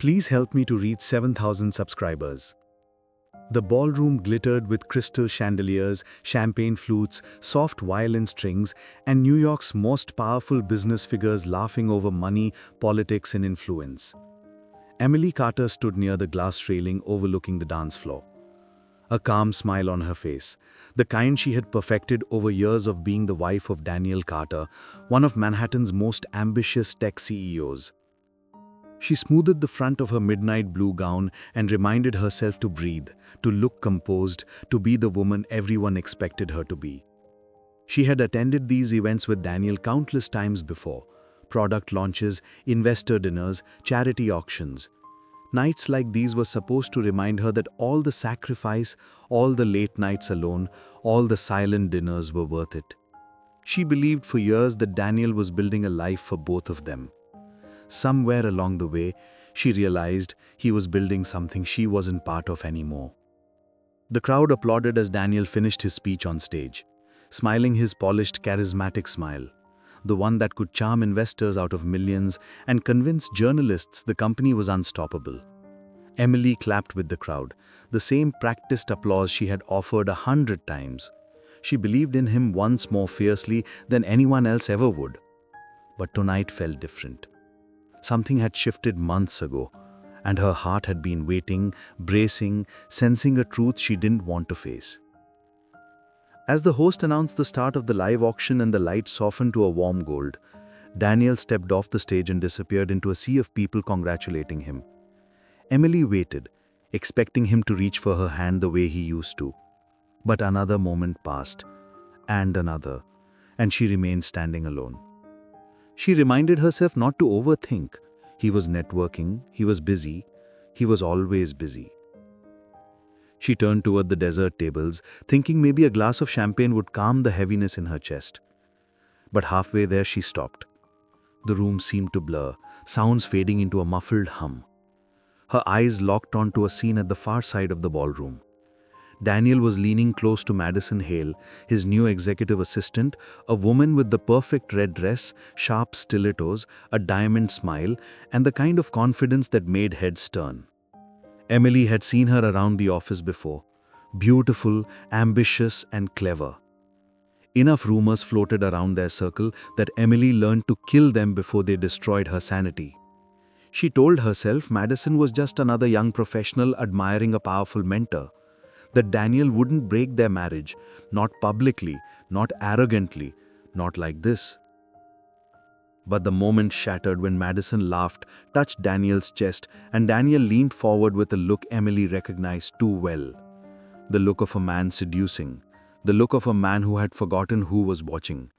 Please help me to reach 7,000 subscribers. The ballroom glittered with crystal chandeliers, champagne flutes, soft violin strings, and New York's most powerful business figures laughing over money, politics, and influence. Emily Carter stood near the glass railing overlooking the dance floor. A calm smile on her face, the kind she had perfected over years of being the wife of Daniel Carter, one of Manhattan's most ambitious tech CEOs. She smoothed the front of her midnight blue gown and reminded herself to breathe, to look composed, to be the woman everyone expected her to be. She had attended these events with Daniel countless times before: product launches, investor dinners, charity auctions. Nights like these were supposed to remind her that all the sacrifice, all the late nights alone, all the silent dinners were worth it. She believed for years that Daniel was building a life for both of them. Somewhere along the way, she realized he was building something she wasn't part of anymore. The crowd applauded as Daniel finished his speech on stage, smiling his polished, charismatic smile, the one that could charm investors out of millions and convince journalists the company was unstoppable. Emily clapped with the crowd, the same practiced applause she had offered 100 times. She believed in him once more fiercely than anyone else ever would. But tonight felt different. Something had shifted months ago, and her heart had been waiting, bracing, sensing a truth she didn't want to face. As the host announced the start of the live auction and the lights softened to a warm gold, Daniel stepped off the stage and disappeared into a sea of people congratulating him. Emily waited, expecting him to reach for her hand the way he used to. But another moment passed, and another, and she remained standing alone. She reminded herself not to overthink. He was networking, he was busy, he was always busy. She turned toward the dessert tables, thinking maybe a glass of champagne would calm the heaviness in her chest. But halfway there she stopped. The room seemed to blur, sounds fading into a muffled hum. Her eyes locked onto a scene at the far side of the ballroom. Daniel was leaning close to Madison Hale, his new executive assistant, a woman with the perfect red dress, sharp stilettos, a diamond smile, and the kind of confidence that made heads turn. Emily had seen her around the office before, beautiful, ambitious, and clever. Enough rumors floated around their circle that Emily learned to kill them before they destroyed her sanity. She told herself Madison was just another young professional admiring a powerful mentor, that Daniel wouldn't break their marriage, not publicly, not arrogantly, not like this. But the moment shattered when Madison laughed, touched Daniel's chest, and Daniel leaned forward with a look Emily recognized too well. The look of a man seducing, the look of a man who had forgotten who was watching.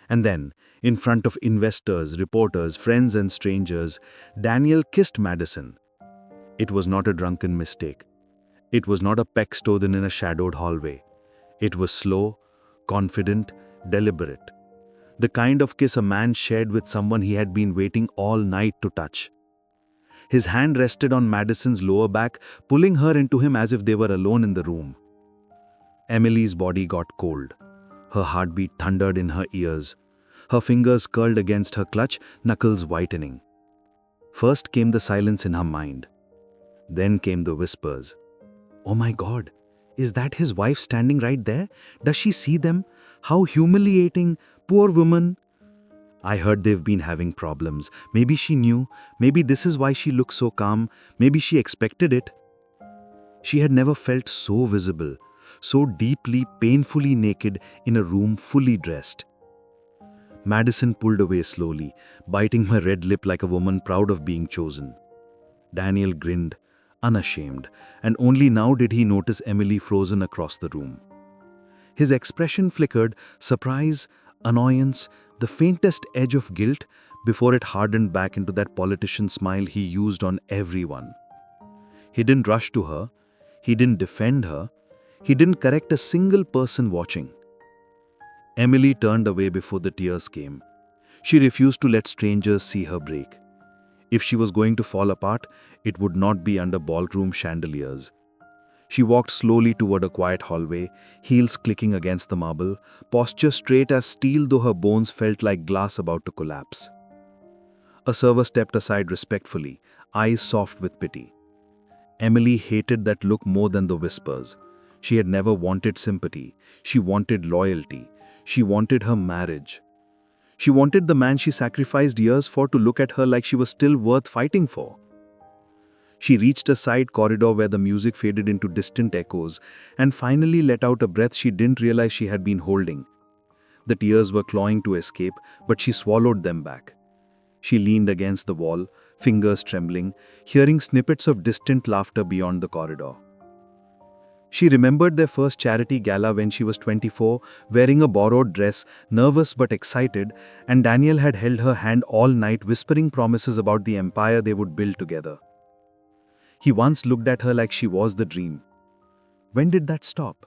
And then, in front of investors, reporters, friends and strangers, Daniel kissed Madison. It was not a drunken mistake. It was not a peck stolen in a shadowed hallway. It was slow, confident, deliberate. The kind of kiss a man shared with someone he had been waiting all night to touch. His hand rested on Madison's lower back, pulling her into him as if they were alone in the room. Emily's body got cold. Her heartbeat thundered in her ears. Her fingers curled against her clutch, knuckles whitening. First came the silence in her mind. Then came the whispers. Oh my God, is that his wife standing right there? Does she see them? How humiliating, poor woman. I heard they've been having problems. Maybe she knew. Maybe this is why she looks so calm. Maybe she expected it. She had never felt so visible, so deeply, painfully naked in a room fully dressed. Madison pulled away slowly, biting her red lip like a woman proud of being chosen. Daniel grinned, unashamed, and only now did he notice Emily frozen across the room. His expression flickered, surprise, annoyance, the faintest edge of guilt, before it hardened back into that politician smile he used on everyone. He didn't rush to her, he didn't defend her, he didn't correct a single person watching. Emily turned away before the tears came. She refused to let strangers see her break. If she was going to fall apart, it would not be under ballroom chandeliers. She walked slowly toward a quiet hallway, heels clicking against the marble, posture straight as steel though her bones felt like glass about to collapse. A server stepped aside respectfully, eyes soft with pity. Emily hated that look more than the whispers. She had never wanted sympathy. She wanted loyalty. She wanted her marriage. She wanted the man she sacrificed years for to look at her like she was still worth fighting for. She reached a side corridor where the music faded into distant echoes and finally let out a breath she didn't realize she had been holding. The tears were clawing to escape, but she swallowed them back. She leaned against the wall, fingers trembling, hearing snippets of distant laughter beyond the corridor. She remembered their first charity gala when she was 24, wearing a borrowed dress, nervous but excited, and Daniel had held her hand all night whispering promises about the empire they would build together. He once looked at her like she was the dream. When did that stop?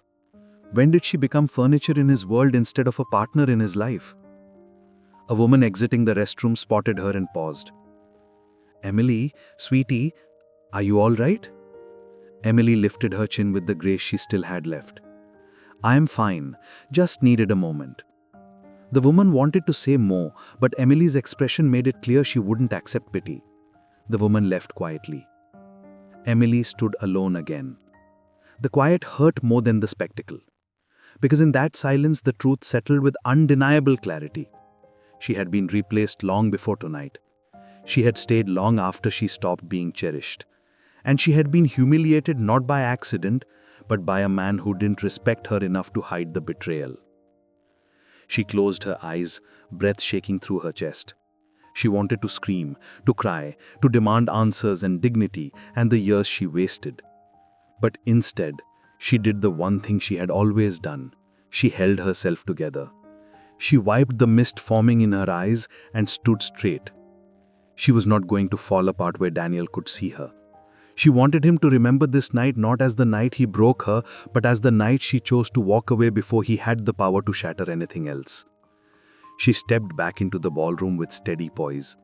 When did she become furniture in his world instead of a partner in his life? A woman exiting the restroom spotted her and paused. "Emily, sweetie, are you all right?" Emily lifted her chin with the grace she still had left. "I am fine, just needed a moment." The woman wanted to say more, but Emily's expression made it clear she wouldn't accept pity. The woman left quietly. Emily stood alone again. The quiet hurt more than the spectacle, because in that silence the truth settled with undeniable clarity. She had been replaced long before tonight. She had stayed long after she stopped being cherished. And she had been humiliated not by accident, but by a man who didn't respect her enough to hide the betrayal. She closed her eyes, breath shaking through her chest. She wanted to scream, to cry, to demand answers and dignity and the years she wasted. But instead, she did the one thing she had always done. She held herself together. She wiped the mist forming in her eyes and stood straight. She was not going to fall apart where Daniel could see her. She wanted him to remember this night not as the night he broke her, but as the night she chose to walk away before he had the power to shatter anything else. She stepped back into the ballroom with steady poise.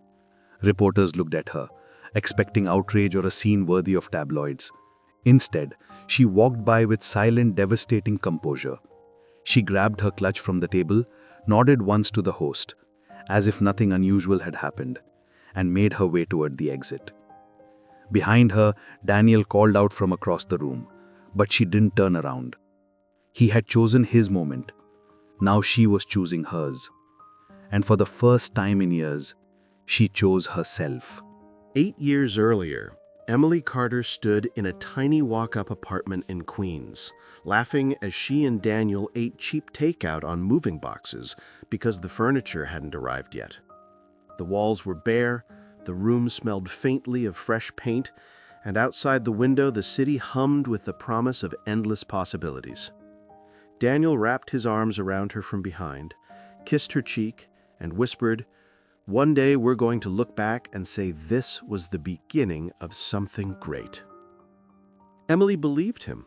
Reporters looked at her, expecting outrage or a scene worthy of tabloids. Instead, she walked by with silent, devastating composure. She grabbed her clutch from the table, nodded once to the host, as if nothing unusual had happened, and made her way toward the exit. Behind her, Daniel called out from across the room, but she didn't turn around. He had chosen his moment. Now she was choosing hers. And for the first time in years, she chose herself. 8 years earlier, Emily Carter stood in a tiny walk-up apartment in Queens, laughing as she and Daniel ate cheap takeout on moving boxes because the furniture hadn't arrived yet. The walls were bare, the room smelled faintly of fresh paint, and outside the window the city hummed with the promise of endless possibilities. Daniel wrapped his arms around her from behind, kissed her cheek, and whispered, "One day we're going to look back and say this was the beginning of something great." Emily believed him.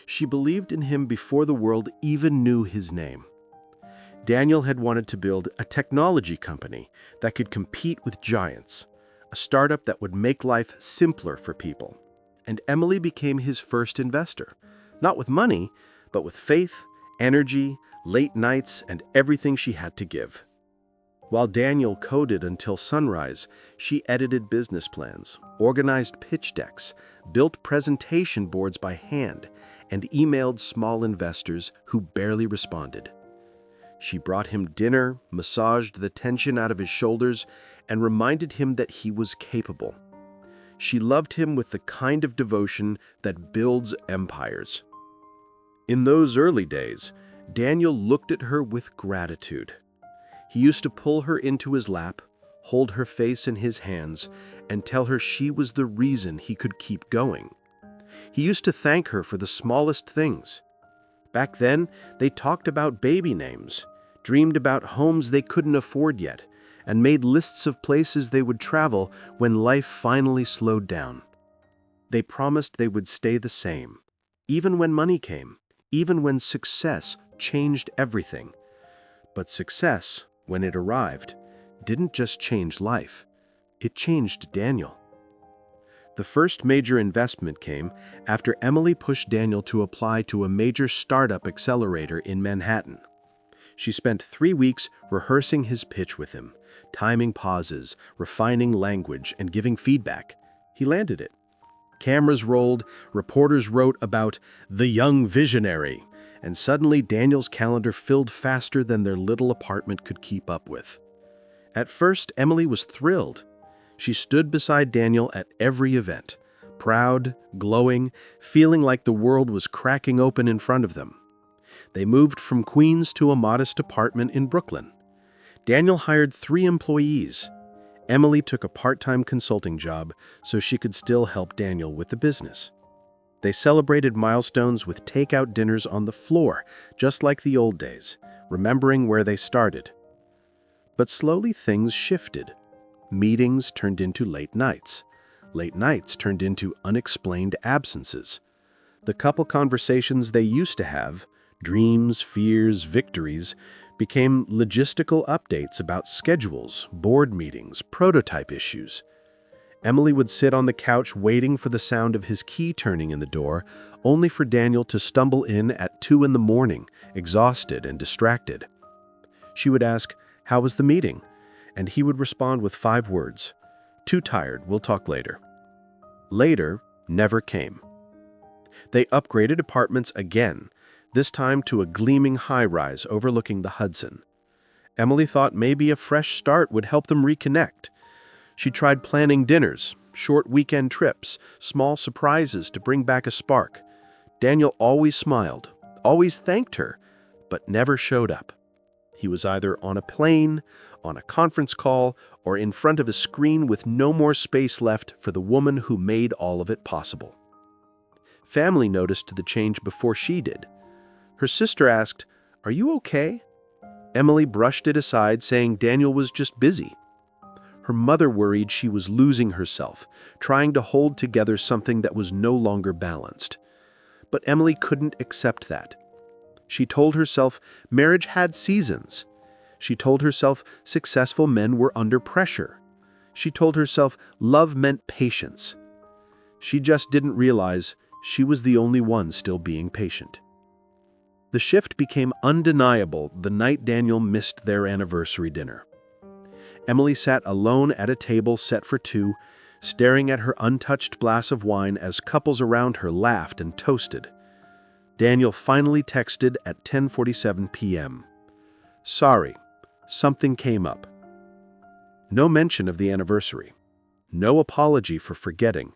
She believed in him before the world even knew his name. Daniel had wanted to build a technology company that could compete with giants, a startup that would make life simpler for people. And Emily became his first investor, not with money, but with faith, energy, late nights, and everything she had to give. While Daniel coded until sunrise, she edited business plans, organized pitch decks, built presentation boards by hand, and emailed small investors who barely responded. She brought him dinner, massaged the tension out of his shoulders, and reminded him that he was capable. She loved him with the kind of devotion that builds empires. In those early days, Daniel looked at her with gratitude. He used to pull her into his lap, hold her face in his hands, and tell her she was the reason he could keep going. He used to thank her for the smallest things. Back then, they talked about baby names, dreamed about homes they couldn't afford yet, and made lists of places they would travel when life finally slowed down. They promised they would stay the same, even when money came, even when success changed everything. But success, when it arrived, didn't just change life, it changed Daniel. The first major investment came after Emily pushed Daniel to apply to a major startup accelerator in Manhattan. She spent 3 weeks rehearsing his pitch with him, timing pauses, refining language, and giving feedback. He landed it. Cameras rolled, reporters wrote about the young visionary, and suddenly Daniel's calendar filled faster than their little apartment could keep up with. At first, Emily was thrilled. She stood beside Daniel at every event, proud, glowing, feeling like the world was cracking open in front of them. They moved from Queens to a modest apartment in Brooklyn. Daniel hired 3 employees. Emily took a part-time consulting job so she could still help Daniel with the business. They celebrated milestones with takeout dinners on the floor, just like the old days, remembering where they started. But slowly things shifted. Meetings turned into late nights. Late nights turned into unexplained absences. The couple conversations they used to have, dreams, fears, victories, became logistical updates about schedules, board meetings, prototype issues. Emily would sit on the couch waiting for the sound of his key turning in the door, only for Daniel to stumble in at 2 in the morning, exhausted and distracted. She would ask, "How was the meeting?" And he would respond with 5 words, "Too tired, we'll talk later." Later never came. They upgraded apartments again, this time to a gleaming high-rise overlooking the Hudson. Emily thought maybe a fresh start would help them reconnect. She tried planning dinners, short weekend trips, small surprises to bring back a spark. Daniel always smiled, always thanked her, but never showed up. He was either on a plane, on a conference call, or in front of a screen with no more space left for the woman who made all of it possible. Family noticed the change before she did. Her sister asked, "Are you okay?" Emily brushed it aside, saying Daniel was just busy. Her mother worried she was losing herself, trying to hold together something that was no longer balanced. But Emily couldn't accept that. She told herself marriage had seasons. She told herself successful men were under pressure. She told herself love meant patience. She just didn't realize she was the only one still being patient. The shift became undeniable the night Daniel missed their anniversary dinner. Emily sat alone at a table set for 2, staring at her untouched glass of wine as couples around her laughed and toasted. Daniel finally texted at 10:47 p.m. "Sorry, something came up." No mention of the anniversary. No apology for forgetting.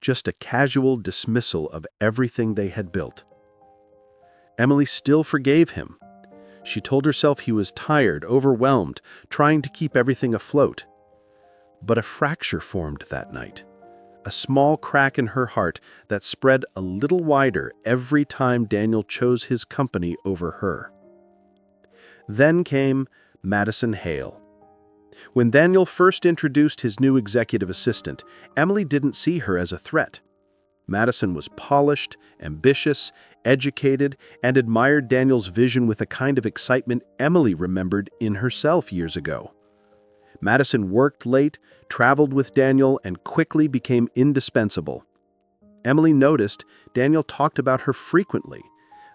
Just a casual dismissal of everything they had built. Emily still forgave him. She told herself he was tired, overwhelmed, trying to keep everything afloat. But a fracture formed that night. A small crack in her heart that spread a little wider every time Daniel chose his company over her. Then came Madison Hale. When Daniel first introduced his new executive assistant, Emily didn't see her as a threat. Madison was polished, ambitious, educated, and admired Daniel's vision with a kind of excitement Emily remembered in herself years ago. Madison worked late, traveled with Daniel, and quickly became indispensable. Emily noticed Daniel talked about her frequently,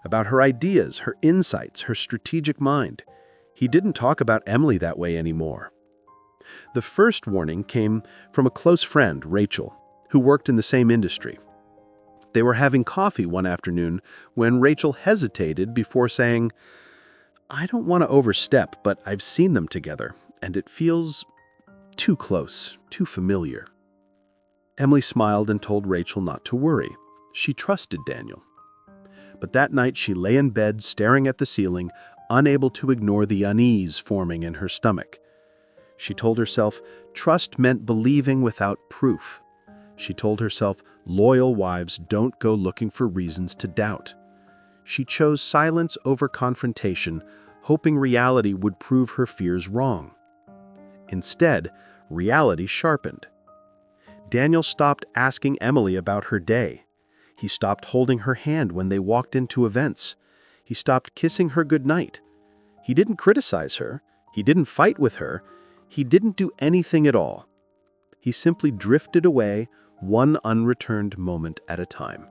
about her ideas, her insights, her strategic mind. He didn't talk about Emily that way anymore. The first warning came from a close friend, Rachel, who worked in the same industry. They were having coffee one afternoon when Rachel hesitated before saying, "I don't want to overstep, but I've seen them together, and it feels too close, too familiar." Emily smiled and told Rachel not to worry. She trusted Daniel. But that night she lay in bed staring at the ceiling, unable to ignore the unease forming in her stomach. She told herself trust meant believing without proof. She told herself loyal wives don't go looking for reasons to doubt. She chose silence over confrontation, hoping reality would prove her fears wrong. Instead, reality sharpened. Daniel stopped asking Emily about her day. He stopped holding her hand when they walked into events. He stopped kissing her goodnight. He didn't criticize her. He didn't fight with her. He didn't do anything at all. He simply drifted away, one unreturned moment at a time.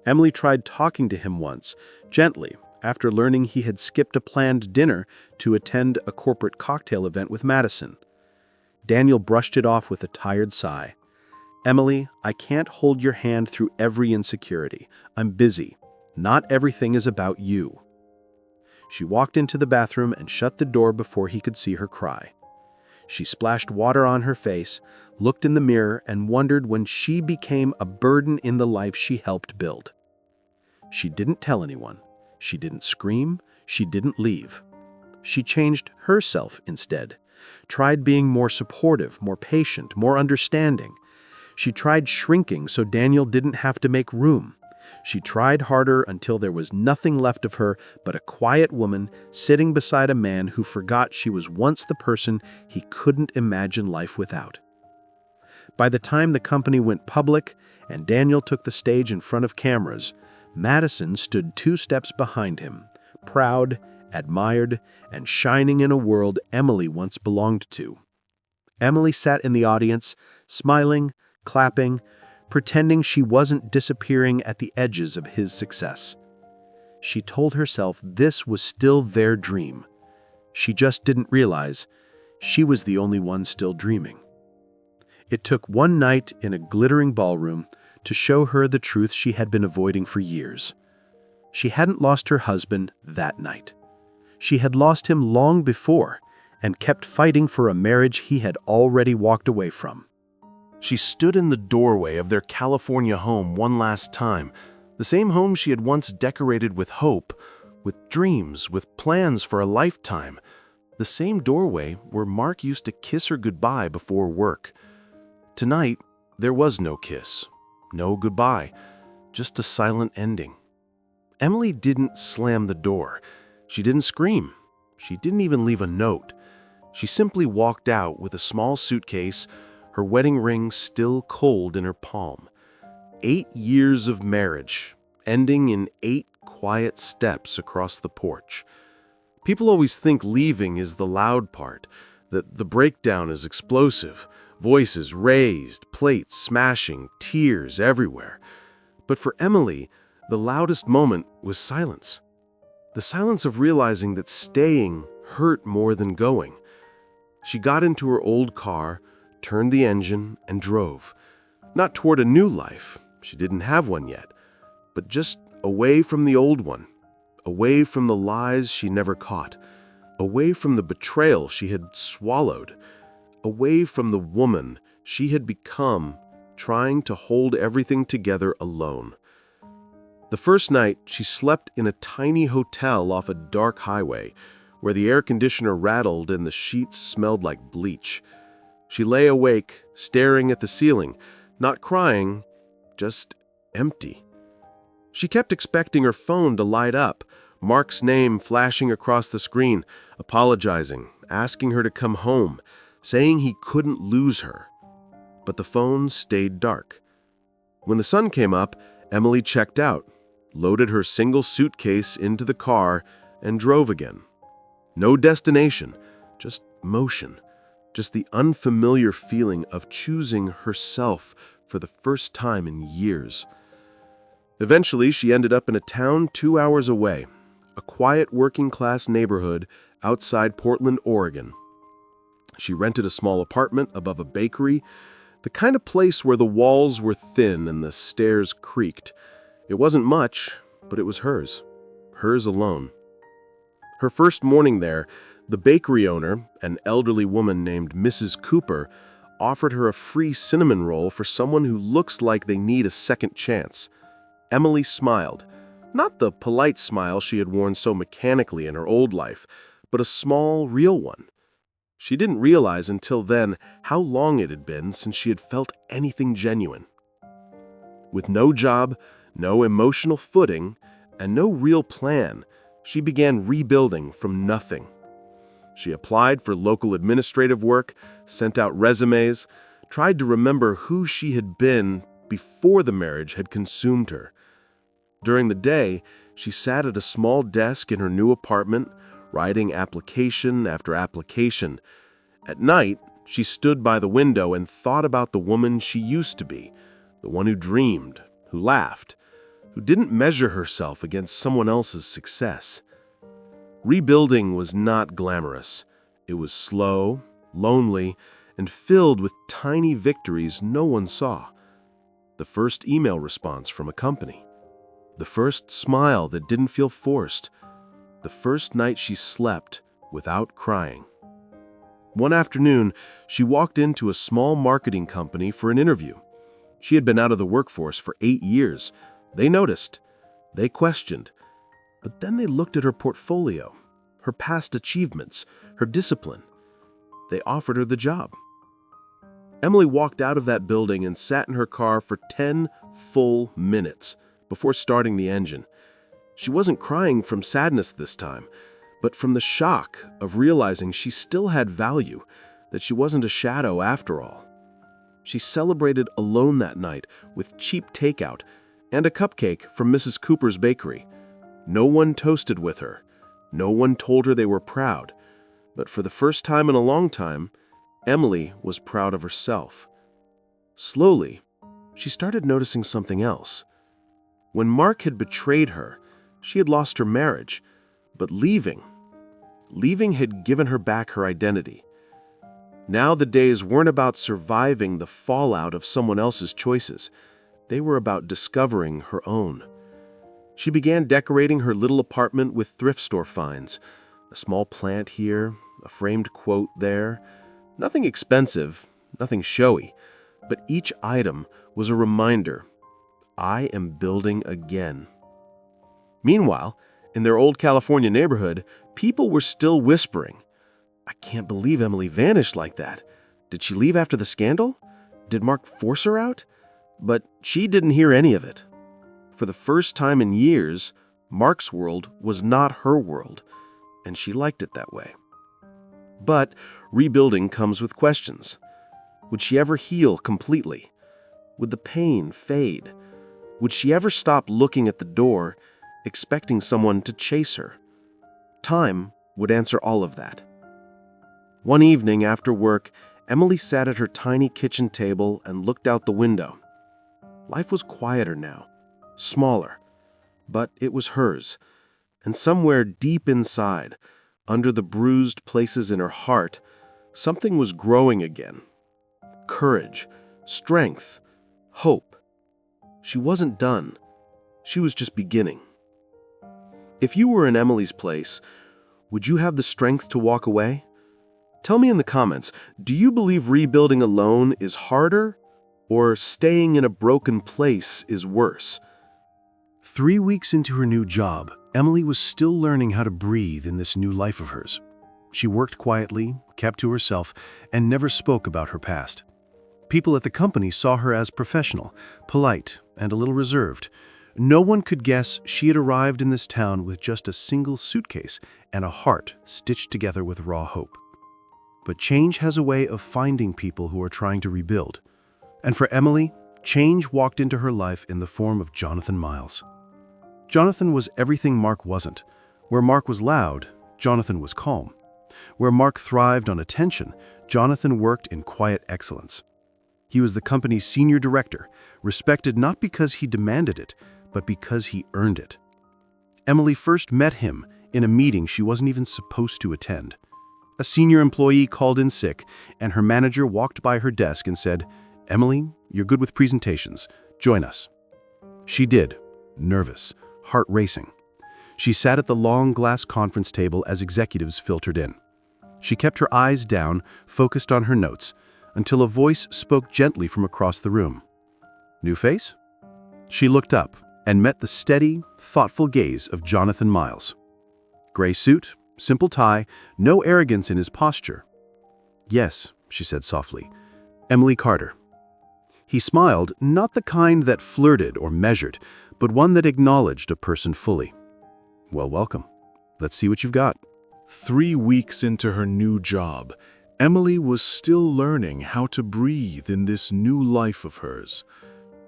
Emily tried talking to him once, gently, after learning he had skipped a planned dinner to attend a corporate cocktail event with Madison. Daniel brushed it off with a tired sigh. Emily, I can't hold your hand through every insecurity. I'm busy. Not everything is about you. She walked into the bathroom and shut the door before he could see her cry. She splashed water on her face, looked in the mirror, and wondered when she became a burden in the life she helped build. She didn't tell anyone. She didn't scream. She didn't leave. She changed herself instead, tried being more supportive, more patient, more understanding. She tried shrinking so Daniel didn't have to make room. She tried harder until there was nothing left of her but a quiet woman sitting beside a man who forgot she was once the person he couldn't imagine life without. By the time the company went public and Daniel took the stage in front of cameras, Madison stood 2 steps behind him, proud, admired, and shining in a world Emily once belonged to. Emily sat in the audience, smiling, clapping, pretending she wasn't disappearing at the edges of his success. She told herself this was still their dream. She just didn't realize she was the only one still dreaming. It took one night in a glittering ballroom to show her the truth she had been avoiding for years. She hadn't lost her husband that night. She had lost him long before and kept fighting for a marriage he had already walked away from. She stood in the doorway of their California home one last time, the same home she had once decorated with hope, with dreams, with plans for a lifetime, the same doorway where Mark used to kiss her goodbye before work. Tonight, there was no kiss, no goodbye, just a silent ending. Emily didn't slam the door. She didn't scream. She didn't even leave a note. She simply walked out with a small suitcase, her wedding ring still cold in her palm. 8 years of marriage, ending in 8 quiet steps across the porch. People always think leaving is the loud part, that the breakdown is explosive, voices raised, plates smashing, tears everywhere. But for Emily, the loudest moment was silence. The silence of realizing that staying hurt more than going. She got into her old car, turned the engine, and drove. Not toward a new life, she didn't have one yet, but just away from the old one, away from the lies she never caught, away from the betrayal she had swallowed, away from the woman she had become, trying to hold everything together alone. The first night, she slept in a tiny hotel off a dark highway, where the air conditioner rattled and the sheets smelled like bleach. She lay awake, staring at the ceiling, not crying, just empty. She kept expecting her phone to light up, Mark's name flashing across the screen, apologizing, asking her to come home, saying he couldn't lose her. But the phone stayed dark. When the sun came up, Emily checked out, loaded her single suitcase into the car, and drove again. No destination, just motion. Just the unfamiliar feeling of choosing herself for the first time in years. Eventually, she ended up in a town 2 hours away, a quiet working-class neighborhood outside Portland, Oregon. She rented a small apartment above a bakery, the kind of place where the walls were thin and the stairs creaked. It wasn't much, but it was hers alone. Her first morning there, the bakery owner, an elderly woman named Mrs. Cooper, offered her a free cinnamon roll for someone who looks like they need a second chance. Emily smiled, not the polite smile she had worn so mechanically in her old life, but a small, real one. She didn't realize until then how long it had been since she had felt anything genuine. With no job, no emotional footing, and no real plan, she began rebuilding from nothing. She applied for local administrative work, sent out resumes, tried to remember who she had been before the marriage had consumed her. During the day, she sat at a small desk in her new apartment, writing application after application. At night, she stood by the window and thought about the woman she used to be, the one who dreamed, who laughed, who didn't measure herself against someone else's success. Rebuilding was not glamorous. It was slow, lonely, and filled with tiny victories no one saw. the first email response from a company, the first smile that didn't feel forced, the first night she slept without crying. One afternoon, she walked into a small marketing company for an interview. She had been out of the workforce for 8 years. They noticed. They questioned. But then they looked at her portfolio, her past achievements, her discipline. They offered her the job. Emily walked out of that building and sat in her car for 10 full minutes before starting the engine. She wasn't crying from sadness this time, but from the shock of realizing she still had value, that she wasn't a shadow after all. She celebrated alone that night with cheap takeout and a cupcake from Mrs. Cooper's bakery. No one toasted with her. No one told her they were proud. But for the first time in a long time, Emily was proud of herself. Slowly, she started noticing something else. When Mark had betrayed her, she had lost her marriage, but leaving had given her back her identity. Now the days weren't about surviving the fallout of someone else's choices. They were about discovering her own. She began decorating her little apartment with thrift store finds. A small plant here, a framed quote there. Nothing expensive, nothing showy, but each item was a reminder, I am building again. Meanwhile, in their old California neighborhood, people were still whispering, I can't believe Emily vanished like that. Did she leave after the scandal? Did Mark force her out? But she didn't hear any of it. For the first time in years, Mark's world was not her world, and she liked it that way. But rebuilding comes with questions. Would she ever heal completely? Would the pain fade? Would she ever stop looking at the door, expecting someone to chase her? Time would answer all of that. One evening after work, Emily sat at her tiny kitchen table and looked out the window. Life was quieter now, smaller, but it was hers. And somewhere deep inside, under the bruised places in her heart, something was growing again. Courage, strength, hope. She wasn't done. She was just beginning. If you were in Emily's place, would you have the strength to walk away? Tell me in the comments, do you believe rebuilding alone is harder, or staying in a broken place is worse? 3 weeks into her new job, Emily was still learning how to breathe in this new life of hers. She worked quietly, kept to herself, and never spoke about her past. People at the company saw her as professional, polite, and a little reserved. No one could guess she had arrived in this town with just a single suitcase and a heart stitched together with raw hope. But change has a way of finding people who are trying to rebuild. And for Emily, change walked into her life in the form of Jonathan Miles. Jonathan was everything Mark wasn't. Where Mark was loud, Jonathan was calm. Where Mark thrived on attention, Jonathan worked in quiet excellence. He was the company's senior director, respected not because he demanded it, but because he earned it. Emily first met him in a meeting she wasn't even supposed to attend. A senior employee called in sick, and her manager walked by her desk and said, "Emily, you're good with presentations. Join us." She did, nervous, heart racing. She sat at the long glass conference table as executives filtered in. She kept her eyes down, focused on her notes, until a voice spoke gently from across the room. "New face?" She looked up and met the steady, thoughtful gaze of Jonathan Miles. Gray suit, simple tie, no arrogance in his posture. "Yes," she said softly, "Emily Carter." He smiled, not the kind that flirted or measured, but one that acknowledged a person fully. "Well, welcome. Let's see what you've got." 3 weeks into her new job, Emily was still learning how to breathe in this new life of hers.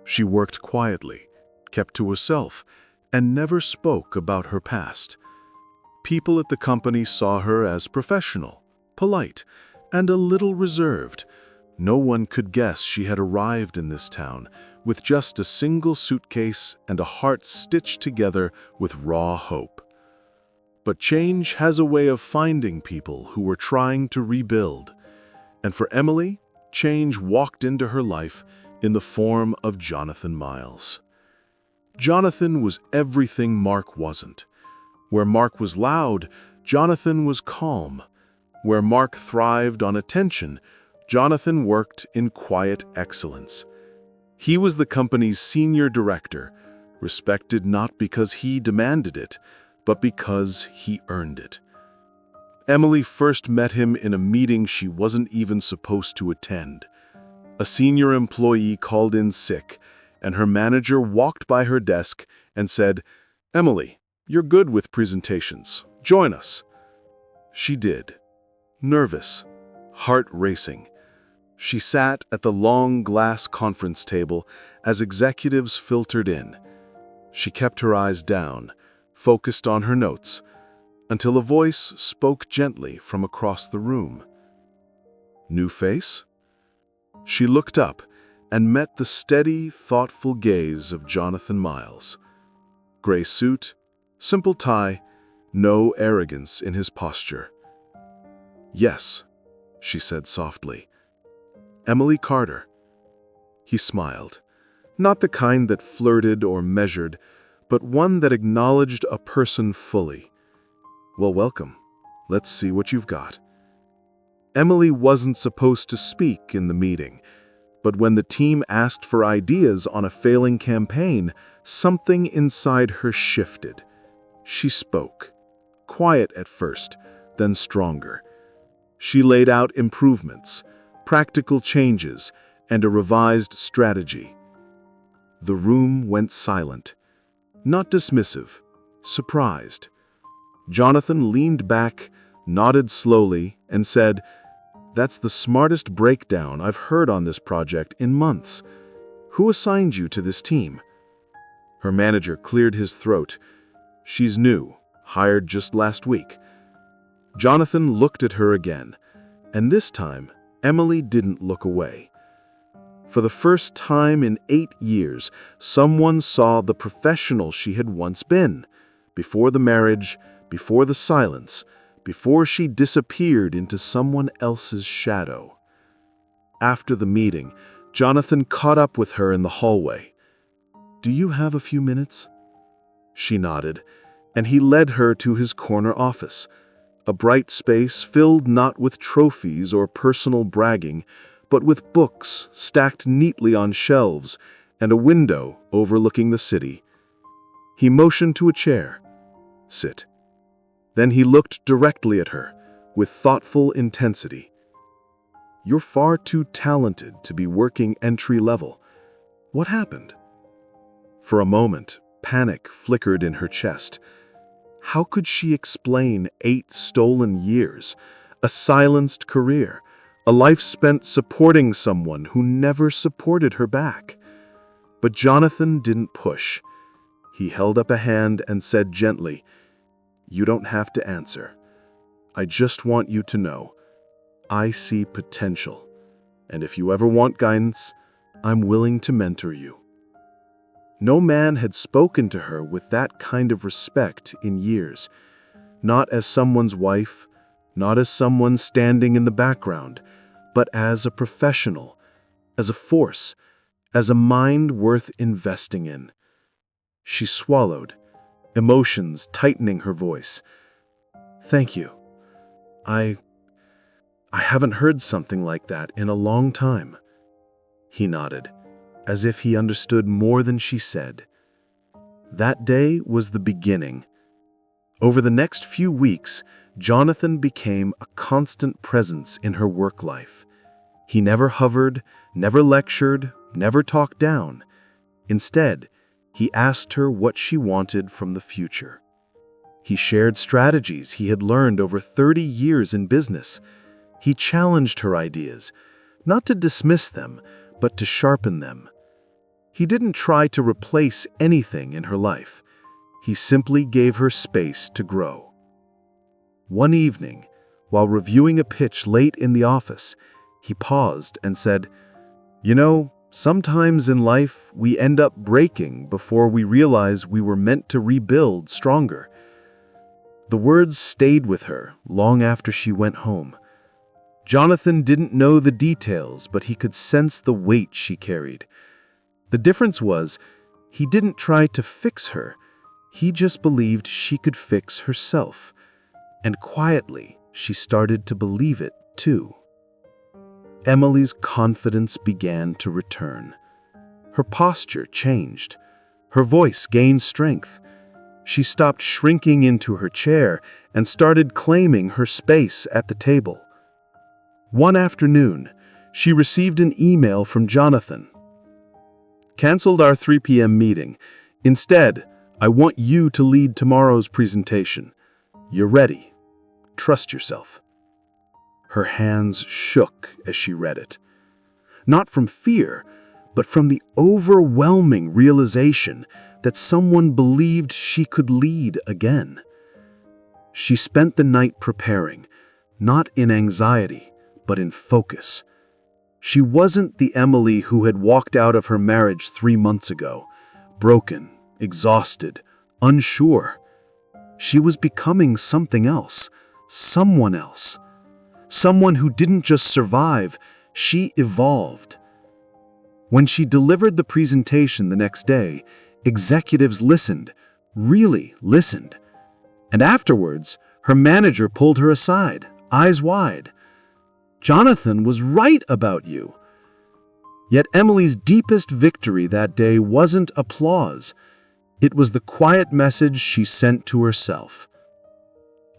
She worked quietly, kept to herself, and never spoke about her past. People at the company saw her as professional, polite, and a little reserved. No one could guess she had arrived in this town with just a single suitcase and a heart stitched together with raw hope. But change has a way of finding people who were trying to rebuild. And for Emily, change walked into her life in the form of Jonathan Miles. Jonathan was everything Mark wasn't. Where Mark was loud, Jonathan was calm. Where Mark thrived on attention, Jonathan worked in quiet excellence. He was the company's senior director, respected not because he demanded it, but because he earned it. Emily first met him in a meeting she wasn't even supposed to attend. A senior employee called in sick, and her manager walked by her desk and said, "Emily, you're good with presentations. Join us." She did. Nervous, heart racing. She sat at the long glass conference table as executives filtered in. She kept her eyes down, focused on her notes, until a voice spoke gently from across the room. "New face?" She looked up and met the steady, thoughtful gaze of Jonathan Miles. Gray suit, simple tie, no arrogance in his posture. "Yes," she said softly. "Emily Carter." He smiled, not the kind that flirted or measured, but one that acknowledged a person fully. "Well, welcome. Let's see what you've got." Emily wasn't supposed to speak in the meeting, but when the team asked for ideas on a failing campaign, something inside her shifted. She spoke, quiet at first, then stronger. She laid out improvements, practical changes, and a revised strategy. The room went silent, not dismissive, surprised. Jonathan leaned back, nodded slowly, and said, "That's the smartest breakdown I've heard on this project in months. Who assigned you to this team?" Her manager cleared his throat. "She's new, hired just last week." Jonathan looked at her again, and this time, Emily didn't look away. For the first time in 8 years, someone saw the professional she had once been, before the marriage, before the silence, before she disappeared into someone else's shadow. After the meeting, Jonathan caught up with her in the hallway. "Do you have a few minutes?" She nodded, and he led her to his corner office, a bright space filled not with trophies or personal bragging, but with books stacked neatly on shelves and a window overlooking the city. He motioned to a chair. "Sit." Then he looked directly at her, with thoughtful intensity. "You're far too talented to be working entry level. What happened?" For a moment, panic flickered in her chest. How could she explain 8 stolen years, a silenced career, a life spent supporting someone who never supported her back? But Jonathan didn't push. He held up a hand and said gently, "You don't have to answer. I just want you to know, I see potential, and if you ever want guidance, I'm willing to mentor you." No man had spoken to her with that kind of respect in years, not as someone's wife, not as someone standing in the background, but as a professional, as a force, as a mind worth investing in. She swallowed, emotions tightening her voice. "Thank you. I haven't heard something like that in a long time." He nodded, as if he understood more than she said. That day was the beginning. Over the next few weeks, Jonathan became a constant presence in her work life. He never hovered, never lectured, never talked down. Instead, he asked her what she wanted from the future. He shared strategies he had learned over 30 years in business. He challenged her ideas, not to dismiss them, but to sharpen them. He didn't try to replace anything in her life. He simply gave her space to grow. One evening, while reviewing a pitch late in the office, he paused and said, "You know, sometimes in life we end up breaking before we realize we were meant to rebuild stronger." The words stayed with her long after she went home. Jonathan didn't know the details, but he could sense the weight she carried. The difference was, he didn't try to fix her. He just believed she could fix herself. And quietly, she started to believe it, too. Emily's confidence began to return. Her posture changed. Her voice gained strength. She stopped shrinking into her chair and started claiming her space at the table. One afternoon, she received an email from Jonathan. "Canceled our 3 p.m. meeting. Instead, I want you to lead tomorrow's presentation. You're ready. Trust yourself." Her hands shook as she read it. Not from fear, but from the overwhelming realization that someone believed she could lead again. She spent the night preparing, not in anxiety, but in focus. She wasn't the Emily who had walked out of her marriage 3 months ago, broken, exhausted, unsure. She was becoming something else, someone else. Someone who didn't just survive, she evolved. When she delivered the presentation the next day, executives listened, really listened. And afterwards, her manager pulled her aside, eyes wide. "Jonathan was right about you." Yet Emily's deepest victory that day wasn't applause. It was the quiet message she sent to herself.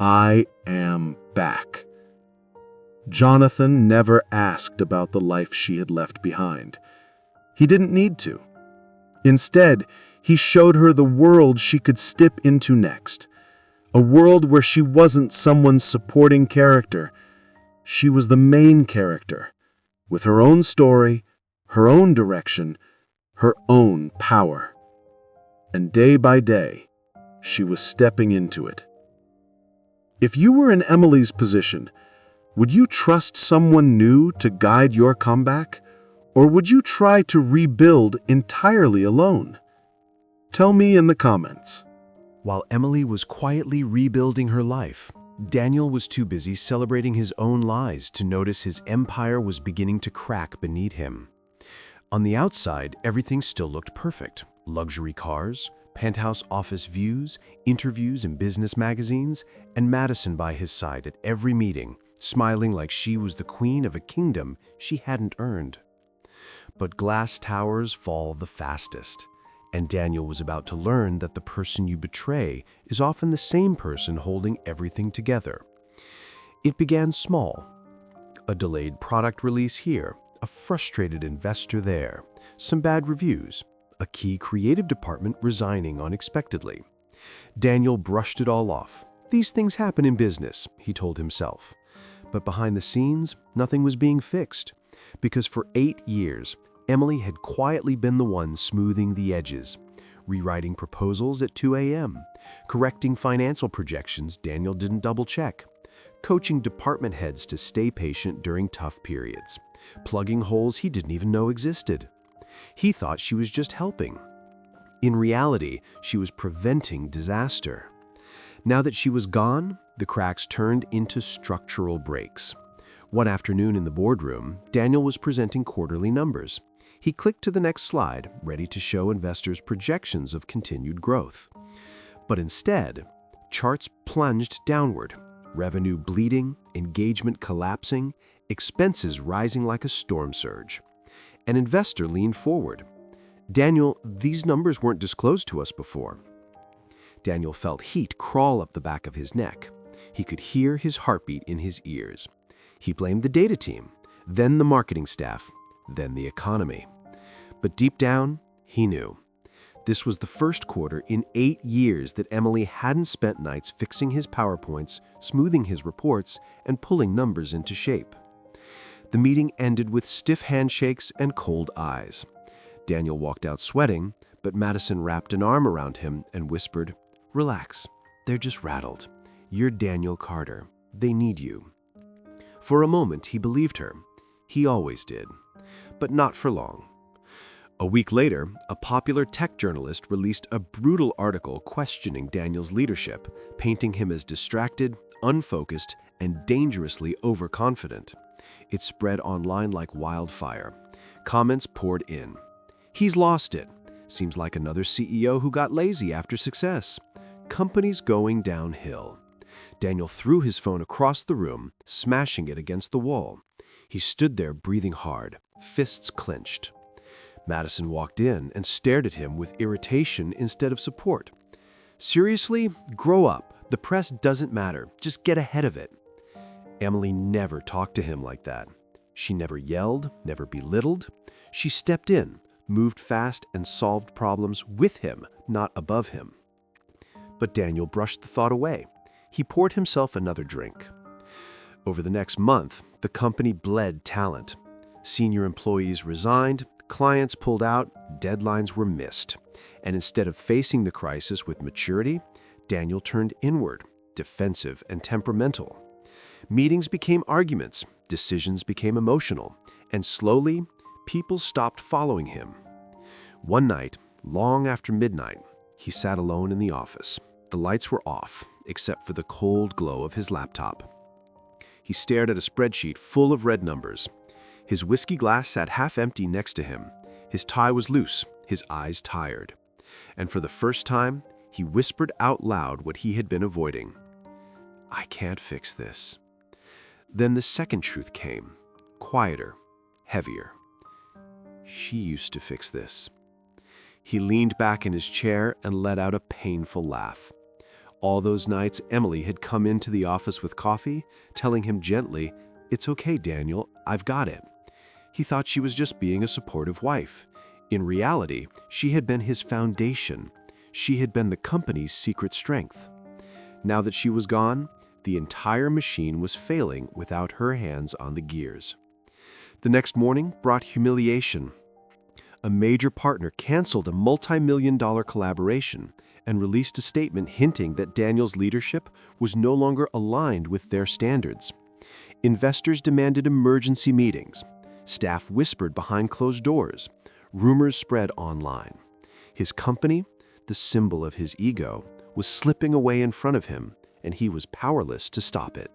"I am back." Jonathan never asked about the life she had left behind. He didn't need to. Instead, he showed her the world she could step into next. A world where she wasn't someone's supporting character. She was the main character, with her own story, her own direction, her own power. And day by day, she was stepping into it. If you were in Emily's position, would you trust someone new to guide your comeback? Or would you try to rebuild entirely alone? Tell me in the comments. While Emily was quietly rebuilding her life, Daniel was too busy celebrating his own lies to notice his empire was beginning to crack beneath him. On the outside, everything still looked perfect. Luxury cars, penthouse office views, interviews in business magazines, and Madison by his side at every meeting, smiling like she was the queen of a kingdom she hadn't earned. But glass towers fall the fastest, and Daniel was about to learn that the person you betray is often the same person holding everything together. It began small. A delayed product release here, a frustrated investor there, some bad reviews, a key creative department resigning unexpectedly. Daniel brushed it all off. These things happen in business, he told himself. But behind the scenes, nothing was being fixed, because for 8 years, Emily had quietly been the one smoothing the edges, rewriting proposals at 2 a.m., correcting financial projections Daniel didn't double-check, coaching department heads to stay patient during tough periods, plugging holes he didn't even know existed. He thought she was just helping. In reality, she was preventing disaster. Now that she was gone, the cracks turned into structural breaks. One afternoon in the boardroom, Daniel was presenting quarterly numbers. He clicked to the next slide, ready to show investors projections of continued growth. But instead, charts plunged downward, revenue bleeding, engagement collapsing, expenses rising like a storm surge. An investor leaned forward. "Daniel, these numbers weren't disclosed to us before." Daniel felt heat crawl up the back of his neck. He could hear his heartbeat in his ears. He blamed the data team, then the marketing staff, then the economy. But deep down, he knew. This was the first quarter in 8 years that Emily hadn't spent nights fixing his PowerPoints, smoothing his reports, and pulling numbers into shape. The meeting ended with stiff handshakes and cold eyes. Daniel walked out sweating, but Madison wrapped an arm around him and whispered, "Relax, they're just rattled. You're Daniel Carter. They need you." For a moment, he believed her. He always did. But not for long. A week later, a popular tech journalist released a brutal article questioning Daniel's leadership, painting him as distracted, unfocused, and dangerously overconfident. It spread online like wildfire. Comments poured in. "He's lost it. Seems like another CEO who got lazy after success. Company's going downhill." Daniel threw his phone across the room, smashing it against the wall. He stood there breathing hard, fists clenched. Madison walked in and stared at him with irritation instead of support. "Seriously? Grow up. The press doesn't matter. Just get ahead of it." Emily never talked to him like that. She never yelled, never belittled. She stepped in, moved fast, and solved problems with him, not above him. But Daniel brushed the thought away. He poured himself another drink. Over the next month, the company bled talent. Senior employees resigned, clients pulled out, deadlines were missed. And instead of facing the crisis with maturity, Daniel turned inward, defensive and temperamental. Meetings became arguments, decisions became emotional, and slowly, people stopped following him. One night, long after midnight, he sat alone in the office. The lights were off, except for the cold glow of his laptop. He stared at a spreadsheet full of red numbers. His whiskey glass sat half empty next to him. His tie was loose, his eyes tired. And for the first time, he whispered out loud what he had been avoiding. "I can't fix this." Then the second truth came, quieter, heavier. "She used to fix this." He leaned back in his chair and let out a painful laugh. All those nights, Emily had come into the office with coffee, telling him gently, "It's okay, Daniel, I've got it." He thought she was just being a supportive wife. In reality, she had been his foundation. She had been the company's secret strength. Now that she was gone, the entire machine was failing without her hands on the gears. The next morning brought humiliation. A major partner canceled a multi-million-dollar collaboration and released a statement hinting that Daniel's leadership was no longer aligned with their standards. Investors demanded emergency meetings. Staff whispered behind closed doors. Rumors spread online. His company, the symbol of his ego, was slipping away in front of him, and he was powerless to stop it.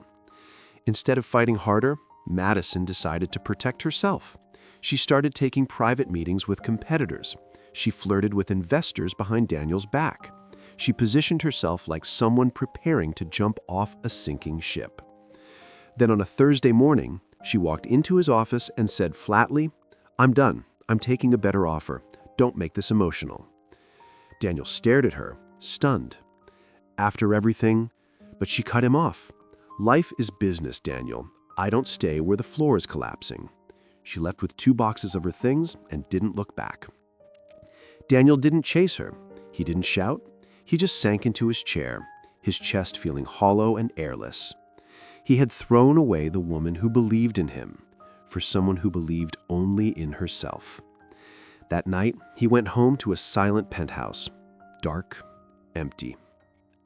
Instead of fighting harder, Madison decided to protect herself. She started taking private meetings with competitors. She flirted with investors behind Daniel's back. She positioned herself like someone preparing to jump off a sinking ship. Then on a Thursday morning, she walked into his office and said flatly, "I'm done. I'm taking a better offer. Don't make this emotional." Daniel stared at her, stunned. "After everything," but she cut him off. "Life is business, Daniel. I don't stay where the floor is collapsing." She left with 2 boxes of her things and didn't look back. Daniel didn't chase her. He didn't shout. He just sank into his chair, his chest feeling hollow and airless. He had thrown away the woman who believed in him for someone who believed only in herself. That night, he went home to a silent penthouse, dark, empty,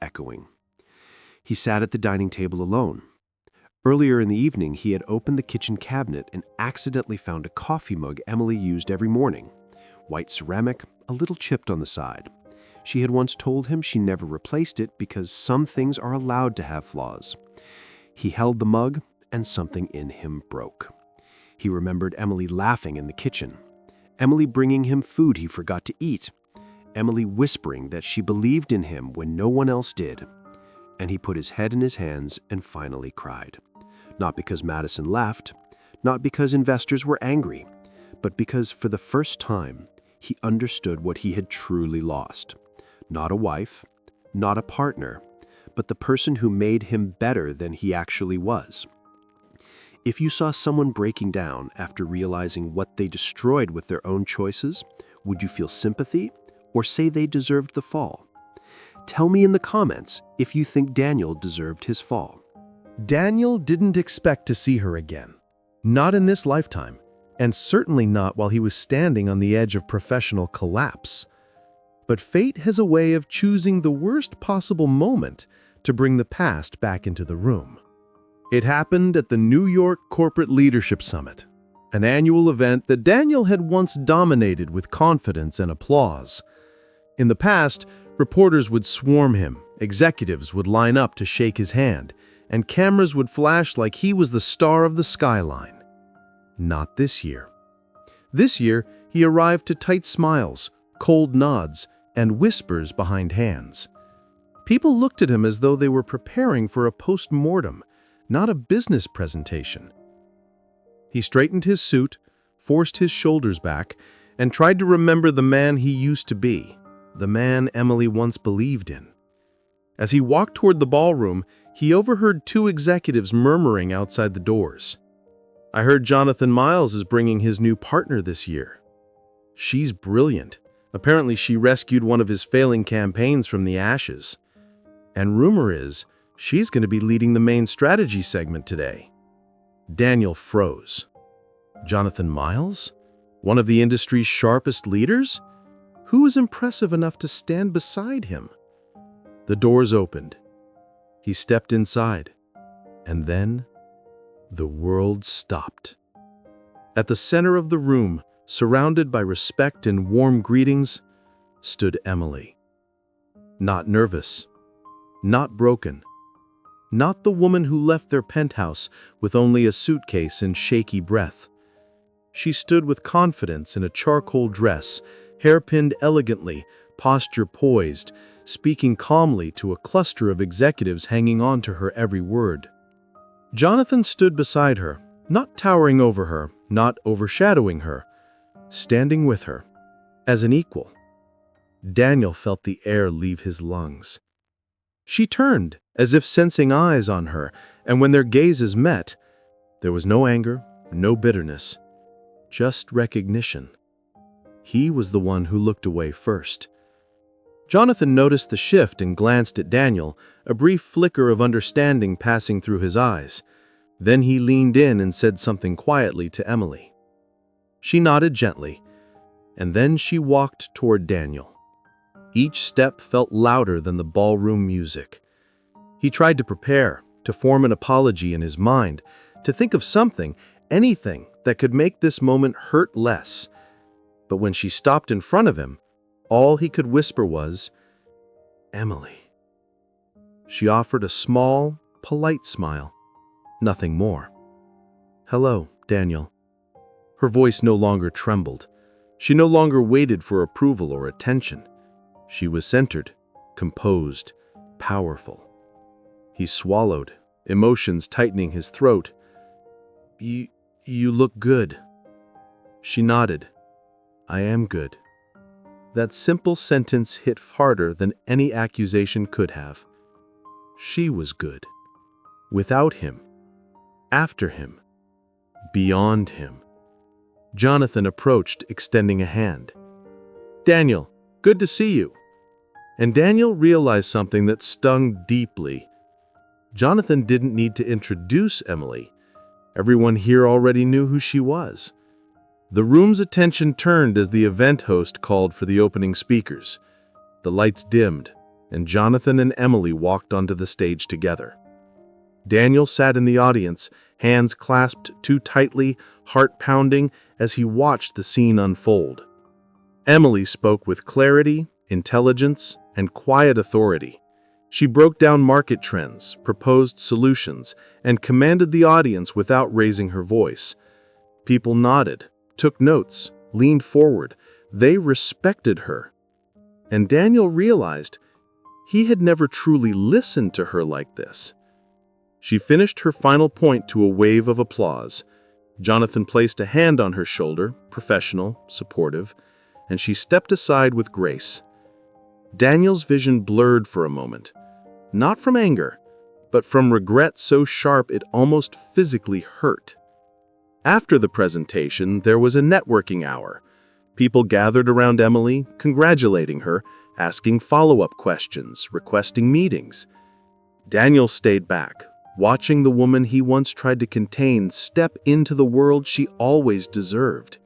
echoing. He sat at the dining table alone. Earlier in the evening, he had opened the kitchen cabinet and accidentally found a coffee mug Emily used every morning. White ceramic, a little chipped on the side. She had once told him she never replaced it because some things are allowed to have flaws. He held the mug, and something in him broke. He remembered Emily laughing in the kitchen. Emily bringing him food he forgot to eat. Emily whispering that she believed in him when no one else did. And he put his head in his hands and finally cried. Not because Madison left, not because investors were angry, but because for the first time, he understood what he had truly lost. Not a wife, not a partner, but the person who made him better than he actually was. If you saw someone breaking down after realizing what they destroyed with their own choices, would you feel sympathy or say they deserved the fall? Tell me in the comments if you think Daniel deserved his fall. Daniel didn't expect to see her again. Not in this lifetime, and certainly not while he was standing on the edge of professional collapse. But fate has a way of choosing the worst possible moment to bring the past back into the room. It happened at the New York Corporate Leadership Summit, an annual event that Daniel had once dominated with confidence and applause. In the past, reporters would swarm him, executives would line up to shake his hand, and cameras would flash like he was the star of the skyline. Not this year. This year, he arrived to tight smiles, cold nods, and whispers behind hands. People looked at him as though they were preparing for a post-mortem, not a business presentation. He straightened his suit, forced his shoulders back, and tried to remember the man he used to be, the man Emily once believed in. As he walked toward the ballroom, he overheard two executives murmuring outside the doors. "I heard Jonathan Miles is bringing his new partner this year. She's brilliant. Apparently she rescued one of his failing campaigns from the ashes. And rumor is, she's going to be leading the main strategy segment today." Daniel froze. Jonathan Miles? One of the industry's sharpest leaders? Who was impressive enough to stand beside him? The doors opened. He stepped inside. And then, the world stopped. At the center of the room, surrounded by respect and warm greetings, stood Emily. Not nervous. Not broken. Not the woman who left their penthouse with only a suitcase and shaky breath. She stood with confidence in a charcoal dress, hair pinned elegantly, posture poised, speaking calmly to a cluster of executives hanging on to her every word. Jonathan stood beside her, not towering over her, not overshadowing her, standing with her, as an equal. Daniel felt the air leave his lungs. She turned, as if sensing eyes on her, and when their gazes met, there was no anger, no bitterness, just recognition. He was the one who looked away first. Jonathan noticed the shift and glanced at Daniel, a brief flicker of understanding passing through his eyes. Then he leaned in and said something quietly to Emily. She nodded gently, and then she walked toward Daniel. Each step felt louder than the ballroom music. He tried to prepare, to form an apology in his mind, to think of something, anything that could make this moment hurt less. But when she stopped in front of him, all he could whisper was, "Emily." She offered a small, polite smile, nothing more. "Hello, Daniel." Her voice no longer trembled. She no longer waited for approval or attention. She was centered, composed, powerful. He swallowed, emotions tightening his throat. You look good." She nodded. "I am good." That simple sentence hit harder than any accusation could have. She was good. Without him. After him. Beyond him. Jonathan approached, extending a hand. "Daniel, good to see you." And Daniel realized something that stung deeply. Jonathan didn't need to introduce Emily. Everyone here already knew who she was. The room's attention turned as the event host called for the opening speakers. The lights dimmed, and Jonathan and Emily walked onto the stage together. Daniel sat in the audience, hands clasped too tightly, heart pounding, as he watched the scene unfold. Emily spoke with clarity, intelligence, and quiet authority. She broke down market trends, proposed solutions, and commanded the audience without raising her voice. People nodded, took notes, leaned forward. They respected her. And Daniel realized he had never truly listened to her like this. She finished her final point to a wave of applause. Jonathan placed a hand on her shoulder, professional, supportive, and she stepped aside with grace. Daniel's vision blurred for a moment, not from anger, but from regret so sharp it almost physically hurt. After the presentation, there was a networking hour. People gathered around Emily, congratulating her, asking follow-up questions, requesting meetings. Daniel stayed back, watching the woman he once tried to contain step into the world she always deserved.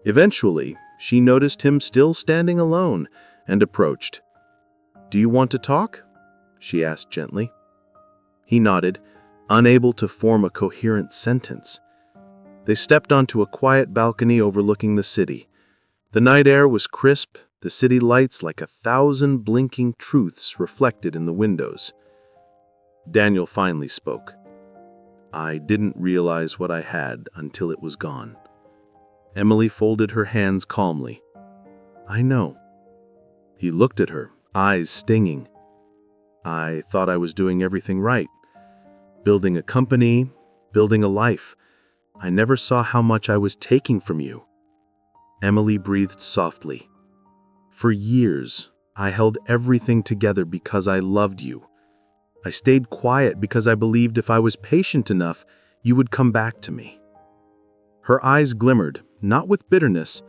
Eventually, she noticed him still standing alone and approached. "Do you want to talk?" she asked gently. He nodded, unable to form a coherent sentence. They stepped onto a quiet balcony overlooking the city. The night air was crisp, the city lights like 1,000 blinking truths reflected in the windows. Daniel finally spoke. I didn't realize what I had until it was gone. Emily folded her hands calmly. I know. He looked at her, eyes stinging. I thought I was doing everything right. Building a company, building a life. I never saw how much I was taking from you. Emily breathed softly. For years, I held everything together because I loved you. I stayed quiet because I believed if I was patient enough, you would come back to me. Her eyes glimmered, not with bitterness,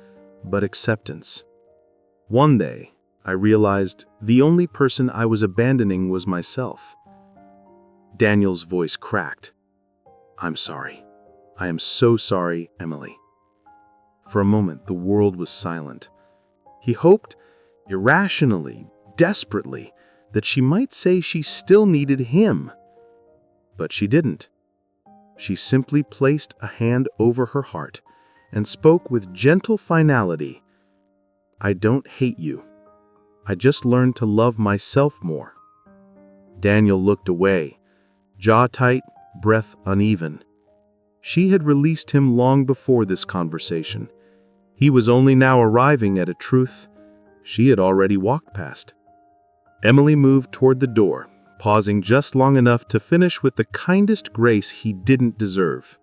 but acceptance. One day, I realized the only person I was abandoning was myself. Daniel's voice cracked. I'm sorry. I am so sorry, Emily. For a moment, the world was silent. He hoped, irrationally, desperately, that she might say she still needed him. But she didn't. She simply placed a hand over her heart and spoke with gentle finality. I don't hate you. I just learned to love myself more. Daniel looked away, jaw tight, breath uneven. She had released him long before this conversation. He was only now arriving at a truth she had already walked past. Emily moved toward the door, pausing just long enough to finish with the kindest grace he didn't deserve.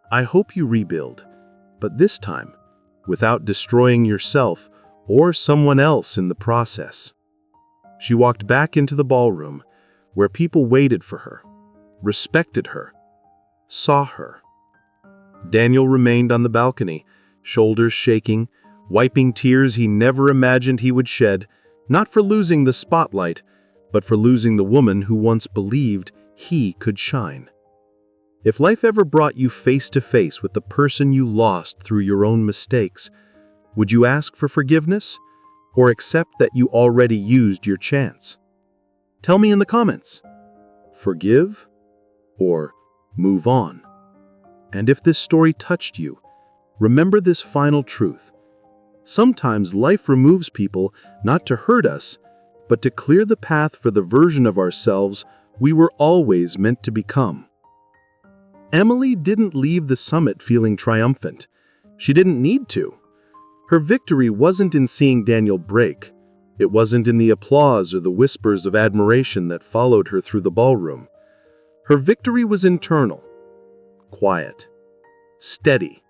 I hope you rebuild, but this time, without destroying yourself or someone else in the process. She walked back into the ballroom, where people waited for her, respected her, saw her. Daniel remained on the balcony, shoulders shaking, wiping tears he never imagined he would shed, not for losing the spotlight, but for losing the woman who once believed he could shine. If life ever brought you face to face with the person you lost through your own mistakes, would you ask for forgiveness or accept that you already used your chance? Tell me in the comments. Forgive or move on? And if this story touched you, remember this final truth. Sometimes life removes people not to hurt us, but to clear the path for the version of ourselves we were always meant to become. Emily didn't leave the summit feeling triumphant. She didn't need to. Her victory wasn't in seeing Daniel break. It wasn't in the applause or the whispers of admiration that followed her through the ballroom. Her victory was internal, quiet, steady,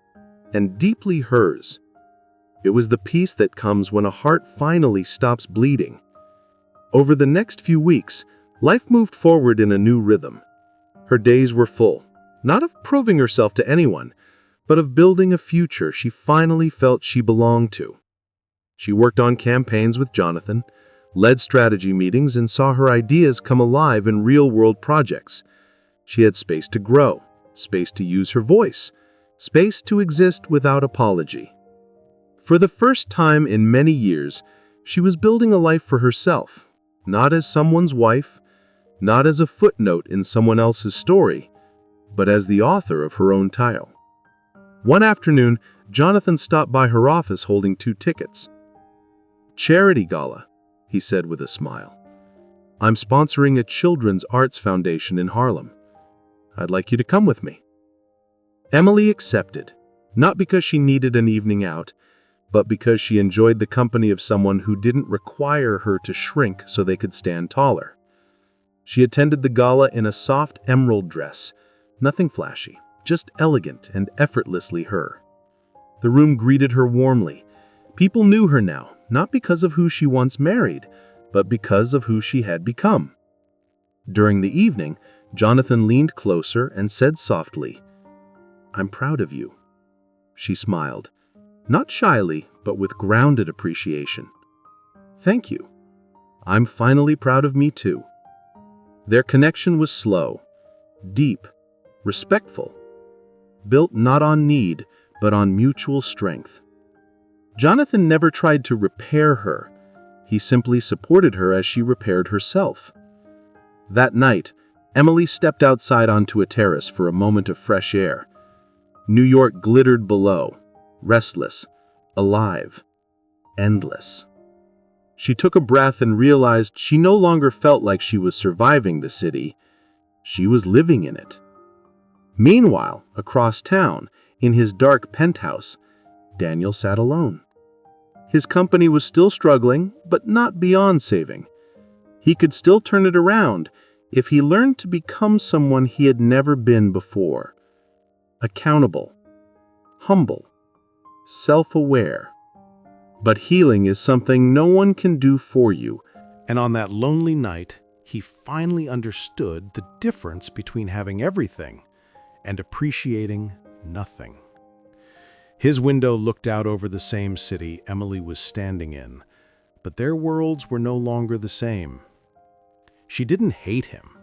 and deeply hers. It was the peace that comes when a heart finally stops bleeding. Over the next few weeks, life moved forward in a new rhythm. Her days were full, not of proving herself to anyone, but of building a future she finally felt she belonged to. She worked on campaigns with Jonathan, led strategy meetings, and saw her ideas come alive in real-world projects. She had space to grow, space to use her voice, space to exist without apology. For the first time in many years, she was building a life for herself, not as someone's wife, not as a footnote in someone else's story, but as the author of her own tale. One afternoon, Jonathan stopped by her office holding 2 tickets. Charity gala, he said with a smile. I'm sponsoring a children's arts foundation in Harlem. I'd like you to come with me. Emily accepted, not because she needed an evening out, but because she enjoyed the company of someone who didn't require her to shrink so they could stand taller. She attended the gala in a soft emerald dress, nothing flashy, just elegant and effortlessly her. The room greeted her warmly. People knew her now, not because of who she once married, but because of who she had become. During the evening, Jonathan leaned closer and said softly, I'm proud of you. She smiled, not shyly, but with grounded appreciation. Thank you. I'm finally proud of me too. Their connection was slow, deep, respectful, built not on need, but on mutual strength. Jonathan never tried to repair her. He simply supported her as she repaired herself. That night, Emily stepped outside onto a terrace for a moment of fresh air. New York glittered below, restless, alive, endless. She took a breath and realized she no longer felt like she was surviving the city. She was living in it. Meanwhile, across town, in his dark penthouse, Daniel sat alone. His company was still struggling, but not beyond saving. He could still turn it around if he learned to become someone he had never been before. Accountable, humble, self-aware. But healing is something no one can do for you. And on that lonely night, he finally understood the difference between having everything and appreciating nothing. His window looked out over the same city Emily was standing in, but their worlds were no longer the same. She didn't hate him.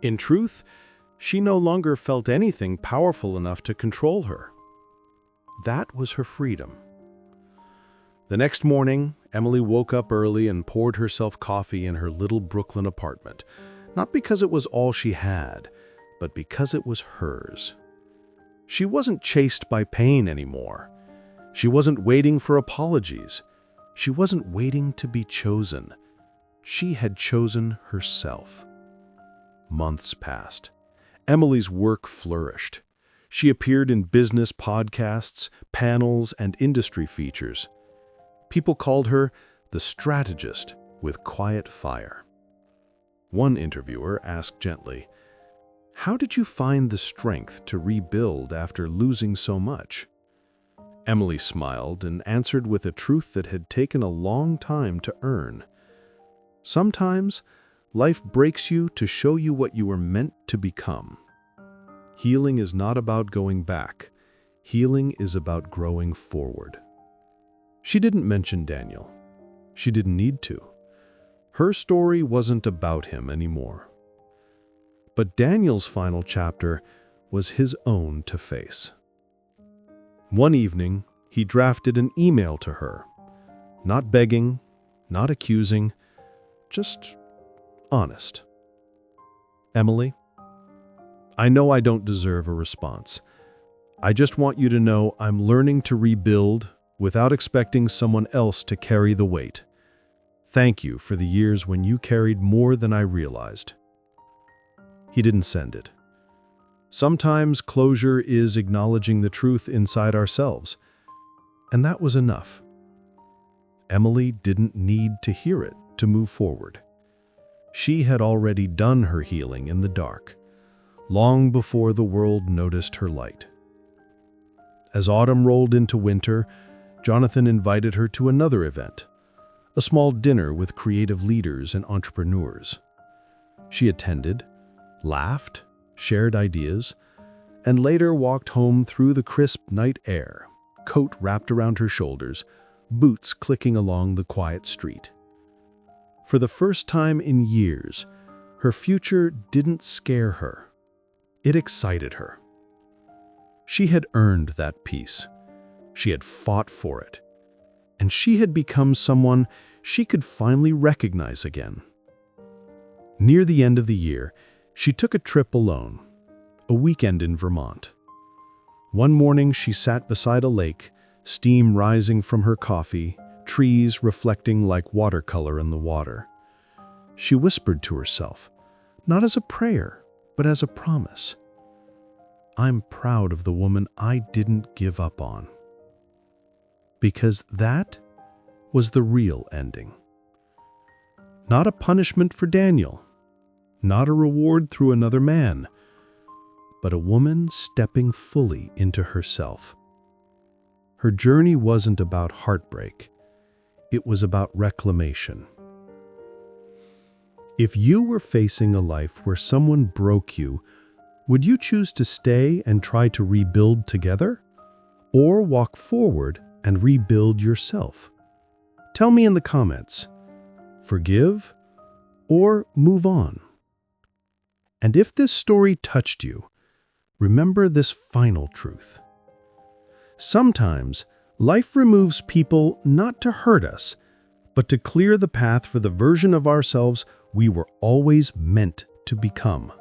In truth, she no longer felt anything powerful enough to control her. That was her freedom. The next morning, Emily woke up early and poured herself coffee in her little Brooklyn apartment, not because it was all she had, but because it was hers. She wasn't chased by pain anymore. She wasn't waiting for apologies. She wasn't waiting to be chosen. She had chosen herself. Months passed. Emily's work flourished. She appeared in business podcasts, panels, and industry features. People called her the strategist with quiet fire. One interviewer asked gently, "How did you find the strength to rebuild after losing so much?" Emily smiled and answered with a truth that had taken a long time to earn. Sometimes, life breaks you to show you what you were meant to become. Healing is not about going back. Healing is about growing forward. She didn't mention Daniel. She didn't need to. Her story wasn't about him anymore. But Daniel's final chapter was his own to face. One evening, he drafted an email to her. Not begging, not accusing, just honest. "Emily, I know I don't deserve a response. I just want you to know I'm learning to rebuild without expecting someone else to carry the weight. Thank you for the years when you carried more than I realized." He didn't send it. Sometimes closure is acknowledging the truth inside ourselves, and that was enough. Emily didn't need to hear it to move forward. She had already done her healing in the dark, long before the world noticed her light. As autumn rolled into winter, Jonathan invited her to another event, a small dinner with creative leaders and entrepreneurs. She attended, laughed, shared ideas, and later walked home through the crisp night air, coat wrapped around her shoulders, boots clicking along the quiet street. For the first time in years, her future didn't scare her. It excited her. She had earned that peace. She had fought for it. And she had become someone she could finally recognize again. Near the end of the year, she took a trip alone, a weekend in Vermont. One morning, she sat beside a lake, steam rising from her coffee, trees reflecting like watercolor in the water. She whispered to herself, not as a prayer, but as a promise. "I'm proud of the woman I didn't give up on." Because that was the real ending. Not a punishment for Daniel, not a reward through another man, but a woman stepping fully into herself. Her journey wasn't about heartbreak. It was about reclamation. If you were facing a life where someone broke you, would you choose to stay and try to rebuild together? Or walk forward and rebuild yourself? Tell me in the comments. Forgive or move on? And if this story touched you, remember this final truth. Sometimes, life removes people not to hurt us, but to clear the path for the version of ourselves we were always meant to become.